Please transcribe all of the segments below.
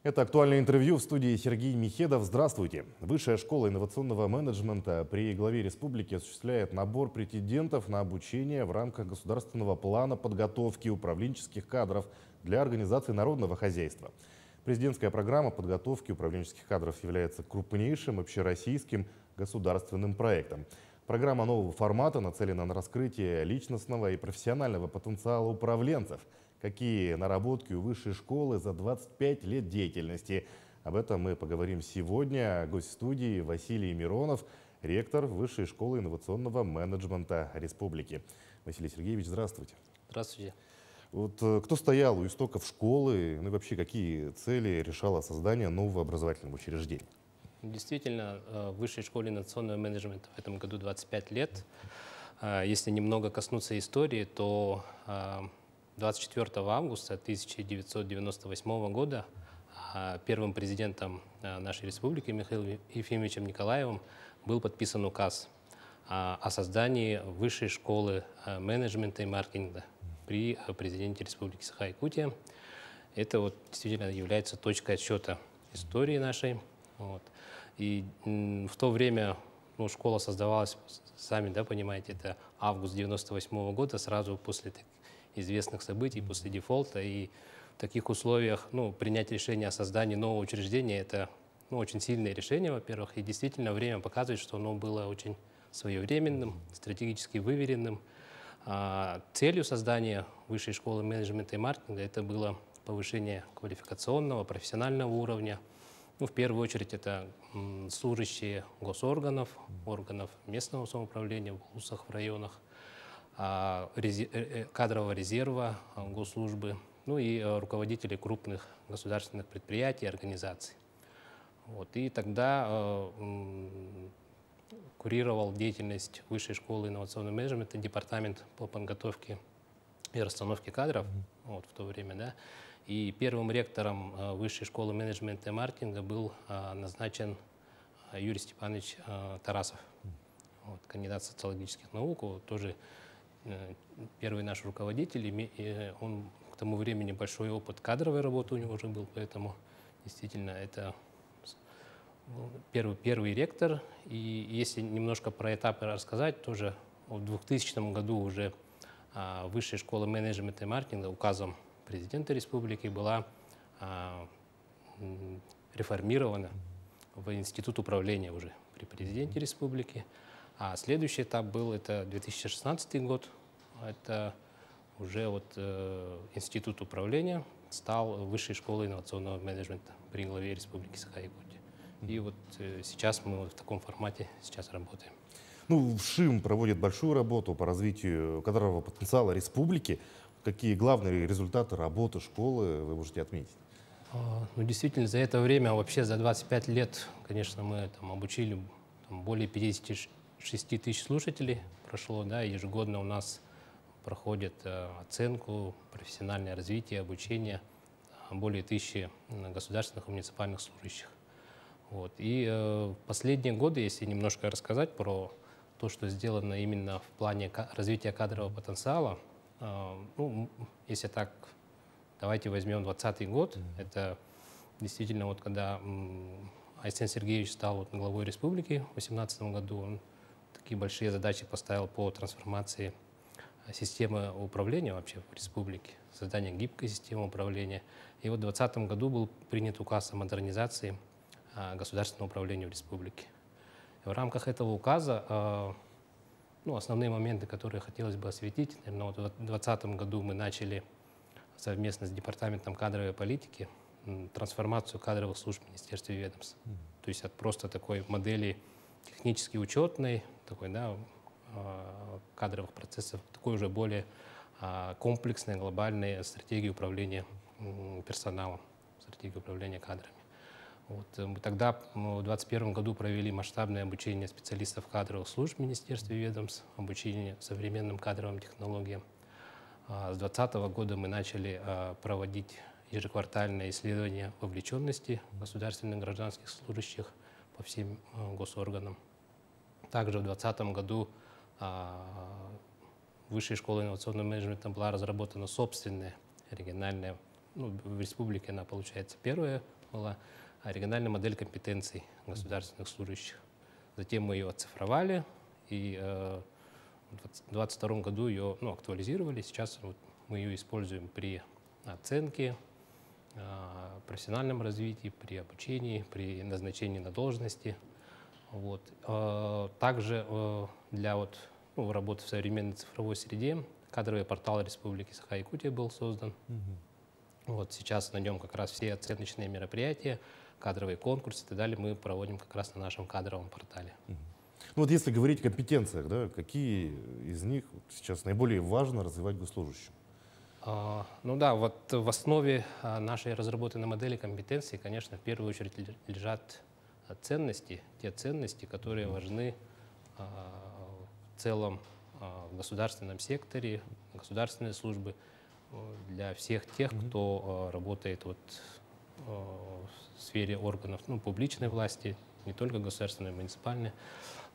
Это актуальное интервью в студии Сергей Михедов. Здравствуйте. Высшая школа инновационного менеджмента при главе республики осуществляет набор претендентов на обучение в рамках государственного плана подготовки управленческих кадров для организации народного хозяйства. Президентская программа подготовки управленческих кадров является крупнейшим общероссийским государственным проектом. Программа нового формата нацелена на раскрытие личностного и профессионального потенциала управленцев. Какие наработки у высшей школы за 25 лет деятельности? Об этом мы поговорим сегодня. Гость студии Василий Миронов, ректор Высшей школы инновационного менеджмента республики. Василий Сергеевич, здравствуйте. Здравствуйте. Вот кто стоял у истоков школы, ну и вообще какие цели решало создание нового образовательного учреждения? Действительно, в Высшей школе инновационного менеджмента в этом году 25 лет. Если немного коснуться истории, то 24 августа 1998 года первым президентом нашей республики Михаилом Ефимовичем Николаевым был подписан указ о создании Высшей школы менеджмента и маркетинга при президенте Республики Саха-Якутия. Это вот действительно является точкой отсчета истории нашей. Вот. И в то время школа создавалась, сами понимаете, это август 1998 года, сразу после известных событий, после дефолта. И в таких условиях принять решение о создании нового учреждения – это очень сильное решение, во-первых. И действительно время показывает, что оно было очень своевременным, стратегически выверенным. Целью создания Высшей школы менеджмента и маркетинга это было повышение квалификационного, профессионального уровня. В первую очередь это служащие госорганов, органов местного самоуправления в вузах, в районах, кадрового резерва, госслужбы, и руководители крупных государственных предприятий и организаций. И тогда курировал деятельность Высшей школы инновационного менеджмента департамент по подготовке и расстановке кадров в то время. И первым ректором Высшей школы менеджмента и маркетинга был назначен Юрий Степанович Тарасов, кандидат социологических наук, тоже первый наш руководитель. И он к тому времени большой опыт кадровой работы у него уже был, поэтому действительно это первый ректор. И если немножко про этапы рассказать, тоже в 2000 году уже Высшая школа менеджмента и маркетинга указом президента республики была реформирована в институт управления уже при президенте республики. А следующий этап был, это 2016 год, это уже институт управления стал Высшей школой инновационного менеджмента при главе республики Саха-Якутия. И сейчас мы в таком формате сейчас работаем. ШИМ проводит большую работу по развитию кадрового потенциала республики. Какие главные результаты работы школы вы можете отметить? Действительно, за это время, вообще за 25 лет, конечно, мы обучили более 56 тысяч слушателей прошло, ежегодно у нас проходит оценку, профессиональное развитие, обучение более 1000 государственных и муниципальных служащих. И в последние годы, если немножко рассказать про то, что сделано именно в плане развития кадрового потенциала, если так, давайте возьмем 2020 год. Это действительно когда Айсен Сергеевич стал главой республики в 2018 году, он такие большие задачи поставил по трансформации системы управления вообще в республике, создание гибкой системы управления. И в 2020 году был принят указ о модернизации государственного управления в республике. В рамках этого указа основные моменты, которые хотелось бы осветить, наверное, в 2020 году мы начали совместно с Департаментом кадровой политики трансформацию кадровых служб министерств и ведомств. То есть от просто такой модели технически учетной, кадровых процессов, такой уже более комплексной, глобальной стратегии управления персоналом, стратегии управления кадрами. Мы тогда в 2021 году провели масштабное обучение специалистов кадровых служб министерств и ведомств, обучение современным кадровым технологиям. С 2020 года мы начали проводить ежеквартальное исследование вовлеченности государственных гражданских служащих по всем госорганам. Также в 2020 году Высшей школой инновационного менеджмента была разработана собственная региональная, в республике она, получается, первая была региональная модель компетенций государственных служащих. Затем мы ее оцифровали, и в 2022 году ее актуализировали. Сейчас вот мы ее используем при оценке, профессиональном развитии, при обучении, при назначении на должности. Вот. Также для работы в современной цифровой среде кадровый портал Республики Саха-Якутия был создан. Вот сейчас на нем как раз все оценочные мероприятия, кадровые конкурсы и так далее мы проводим как раз на нашем кадровом портале. Ну вот если говорить о компетенциях, да, какие из них сейчас наиболее важно развивать госслужащим? Ну да, вот в основе нашей разработанной модели компетенций, конечно, в первую очередь лежат ценности, те ценности, которые важны в целом в государственном секторе, государственной службы, для всех тех, кто работает в сфере органов публичной власти, не только государственной, муниципальной.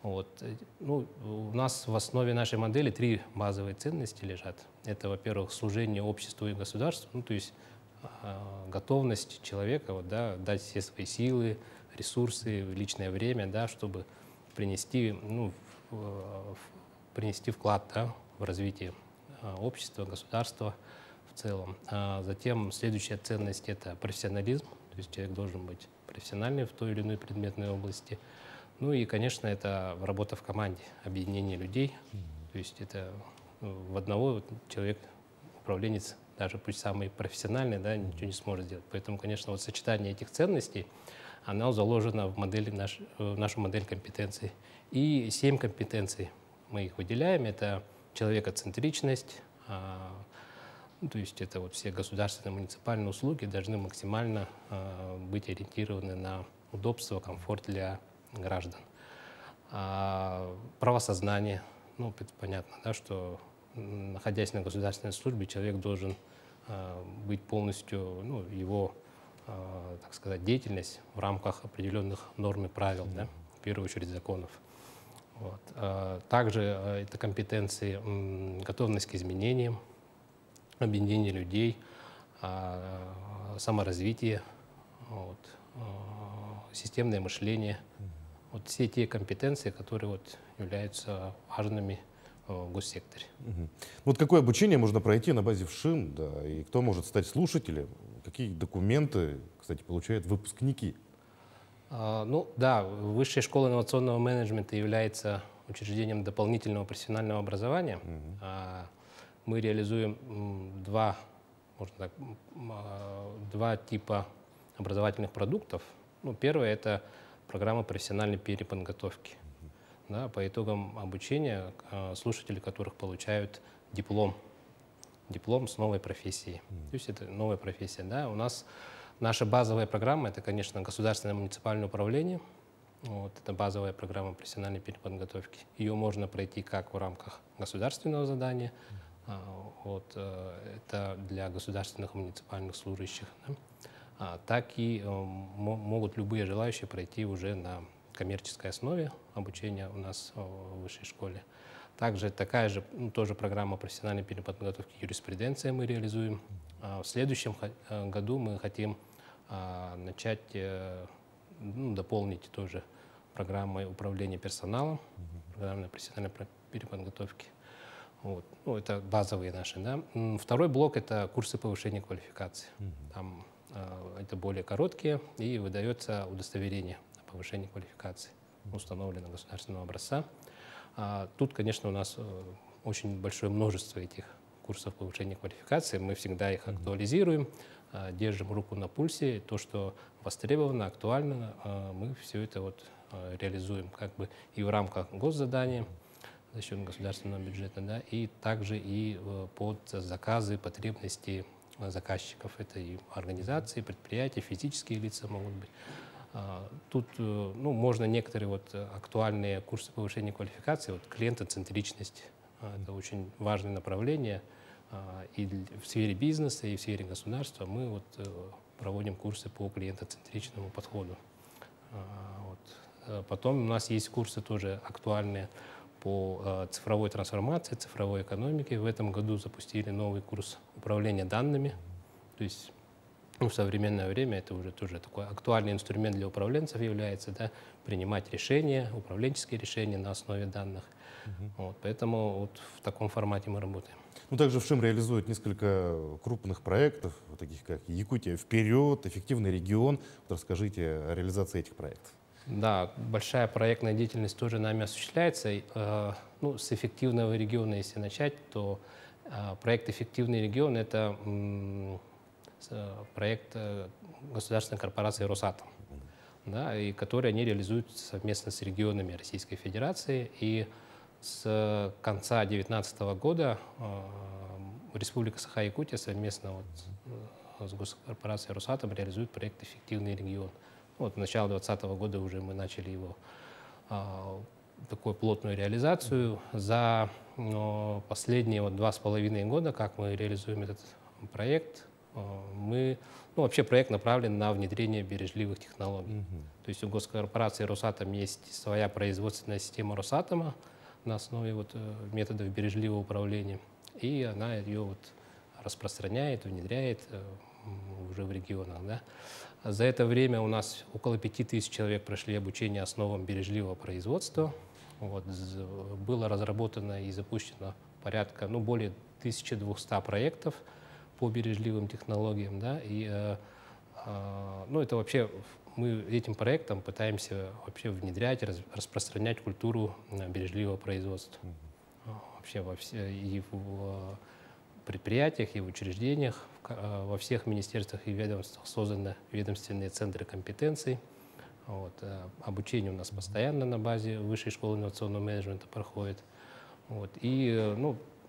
Вот. У нас в основе нашей модели 3 базовые ценности лежат. Это, во-первых, служение обществу и государству, то есть готовность человека дать все свои силы, ресурсы, личное время, чтобы принести вклад в развитие общества, государства в целом. Затем следующая ценность — это профессионализм, то есть человек должен быть профессиональный в той или иной предметной области. Ну и, конечно, это работа в команде, объединение людей. То есть это в одного человек, управленец, даже пусть самый профессиональный, ничего не сможет сделать. Поэтому, конечно, сочетание этих ценностей, оно заложено в нашу модель компетенций. И 7 компетенций мы их выделяем. Это человекоцентричность, то есть это все государственные муниципальные услуги должны максимально быть ориентированы на удобство, комфорт для граждан. Правосознание. Это понятно, что находясь на государственной службе, человек должен быть полностью, его, так сказать, деятельность в рамках определенных норм и правил, в первую очередь законов. Вот. Также это компетенции, готовность к изменениям, объединение людей, саморазвитие, системное мышление. Все те компетенции, которые являются важными в госсекторе. Какое обучение можно пройти на базе ВШИМ, и кто может стать слушателем? Какие документы, кстати, получают выпускники? Высшая школа инновационного менеджмента является учреждением дополнительного профессионального образования. Мы реализуем два типа образовательных продуктов. Первое — это программа профессиональной переподготовки. По итогам обучения слушатели которых получают диплом с новой профессией. То есть это новая профессия. У нас наша базовая программа — это, конечно, государственное муниципальное управление. Это базовая программа профессиональной переподготовки. Ее можно пройти как в рамках государственного задания, это для государственных муниципальных служащих, так и могут любые желающие пройти уже на коммерческой основе обучения у нас в высшей школе. Также такая же тоже программа профессиональной переподготовки юриспруденции мы реализуем. В следующем году мы хотим начать, дополнить тоже программой управления персоналом, программой профессиональной переподготовки. Это базовые наши. Второй блок — это курсы повышения квалификации. Там это более короткие, и выдается удостоверение о повышении квалификации, установлено государственного образца. Тут, конечно, у нас очень большое множество этих курсов повышения квалификации. Мы всегда их актуализируем, держим руку на пульсе. То, что востребовано, актуально, мы все это реализуем и в рамках госзадания за счет государственного бюджета, и также и под заказы, потребности заказчиков. Это и организации, предприятия, физические лица могут быть. Тут можно некоторые актуальные курсы повышения квалификации, клиентоцентричность. Это очень важное направление и в сфере бизнеса, и в сфере государства. Мы проводим курсы по клиентоцентричному подходу. Потом у нас есть курсы тоже актуальные по цифровой трансформации, цифровой экономике. В этом году запустили новый курс управления данными. То есть в современное время это уже тоже такой актуальный инструмент для управленцев является, да, принимать решения, управленческие решения на основе данных. Вот, поэтому вот в таком формате мы работаем. Ну, также ВШИМ реализует несколько крупных проектов, вот таких как «Якутия вперед», «Эффективный регион». Вот расскажите о реализации этих проектов. Да, большая проектная деятельность тоже нами осуществляется. Ну, с эффективного региона, если начать, то проект «Эффективный регион» — это проект государственной корпорации «Росатом», да, и который они реализуют совместно с регионами Российской Федерации. И с конца 2019 года Республика Саха-Якутия совместно с госкорпорацией «Росатом» реализует проект «Эффективный регион». Вот, с начала 2020 года уже мы начали его такую плотную реализацию. За последние 2,5 года, как мы реализуем этот проект, вообще проект направлен на внедрение бережливых технологий. То есть у госкорпорации «Росатом» есть своя производственная система «Росатома» на основе методов бережливого управления, и она ее распространяет, внедряет уже в регионах. Да. За это время у нас около 5000 человек прошли обучение основам бережливого производства. Вот, было разработано и запущено порядка, более 1200 проектов по бережливым технологиям. Да, и это вообще мы этим проектом пытаемся вообще внедрять, распространять культуру бережливого производства. Вообще и в предприятиях, и в учреждениях, во всех министерствах и ведомствах созданы ведомственные центры компетенций. Вот, обучение у нас постоянно на базе Высшей школы инновационного менеджмента проходит. Вот, и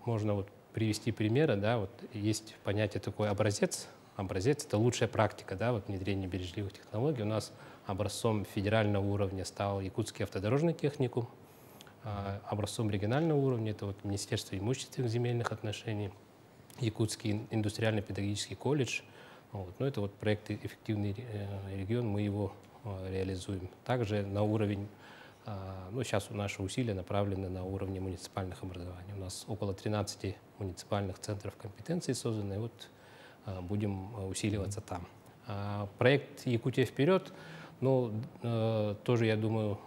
можно привести примеры. Да, есть понятие такой образец. Образец — это лучшая практика, да, внедрения бережливых технологий. У нас образцом федерального уровня стал Якутский автодорожный техникум. Образцом регионального уровня — это Министерство имущественных земельных отношений, Якутский индустриально-педагогический колледж. Это проект «Эффективный регион», мы его реализуем. Также на уровень, сейчас наши усилия направлены на уровне муниципальных образований. У нас около 13 муниципальных центров компетенций созданы, будем усиливаться там. Проект «Якутия вперед», тоже, я думаю,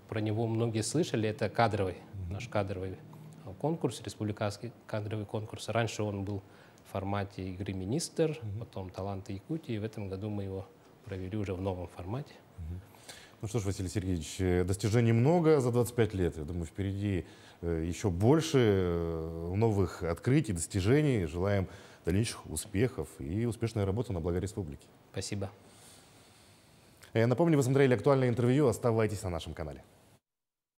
про него многие слышали, это наш кадровый конкурс, республиканский кадровый конкурс. Раньше он был в формате игры «Министр», потом «Таланты Якутии». В этом году мы его провели уже в новом формате. Ну что ж, Василий Сергеевич, достижений много за 25 лет. Я думаю, впереди еще больше новых открытий, достижений. Желаем дальнейших успехов и успешной работы на благо республики. Спасибо. Я напомню, вы смотрели актуальное интервью. Оставайтесь на нашем канале.